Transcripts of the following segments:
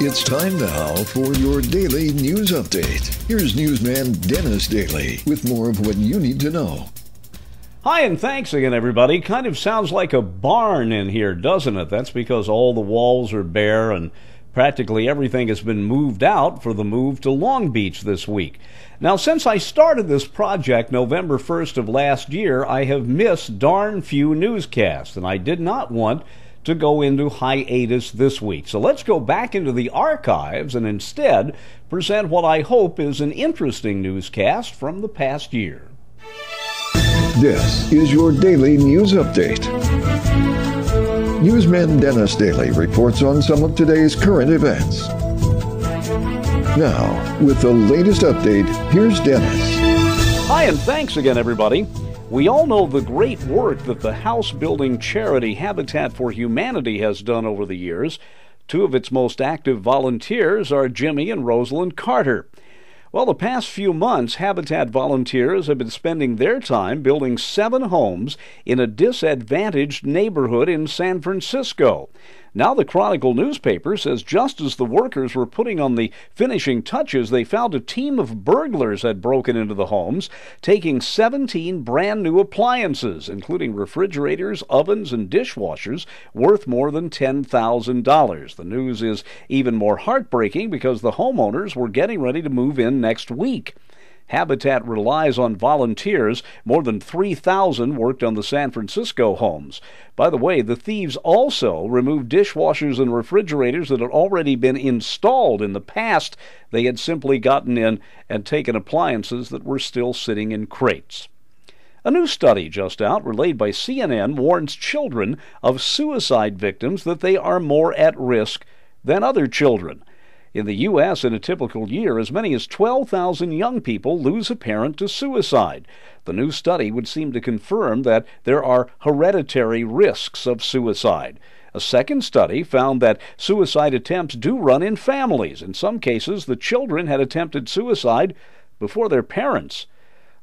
It's time now for your daily news update. Here's newsman Dennis Daily with more of what you need to know. Hi, and thanks again, everybody. Kind of sounds like a barn in here, doesn't it? That's because all the walls are bare and practically everything has been moved out for the move to Long Beach this week. Now, since I started this project November 1st of last year, I have missed darn few newscasts, and I did not want to go into hiatus this week. So let's go back into the archives and instead present what I hope is an interesting newscast from the past year. This is your daily news update. Newsman Dennis Daily reports on some of today's current events. Now, with the latest update, here's Dennis. Hi, and thanks again, everybody. We all know the great work that the house-building charity Habitat for Humanity has done over the years. Two of its most active volunteers are Jimmy and Rosalind Carter. Well, the past few months, Habitat volunteers have been spending their time building 7 homes in a disadvantaged neighborhood in San Francisco. Now the Chronicle newspaper says just as the workers were putting on the finishing touches, they found a team of burglars had broken into the homes, taking 17 brand new appliances, including refrigerators, ovens, and dishwashers, worth more than $10,000. The news is even more heartbreaking because the homeowners were getting ready to move in next week. Habitat relies on volunteers. More than 3,000 worked on the San Francisco homes. By the way, the thieves also removed dishwashers and refrigerators that had already been installed in the past. They had simply gotten in and taken appliances that were still sitting in crates. A new study just out, relayed by CNN, warns children of suicide victims that they are more at risk than other children. In the U.S., in a typical year, as many as 12,000 young people lose a parent to suicide. The new study would seem to confirm that there are hereditary risks of suicide. A second study found that suicide attempts do run in families. In some cases, the children had attempted suicide before their parents.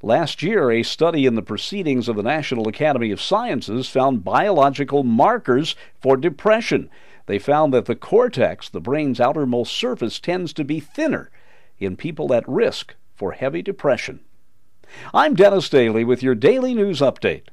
Last year, a study in the Proceedings of the National Academy of Sciences found biological markers for depression. They found that the cortex, the brain's outermost surface, tends to be thinner in people at risk for heavy depression. I'm Dennis Daily with your daily news update.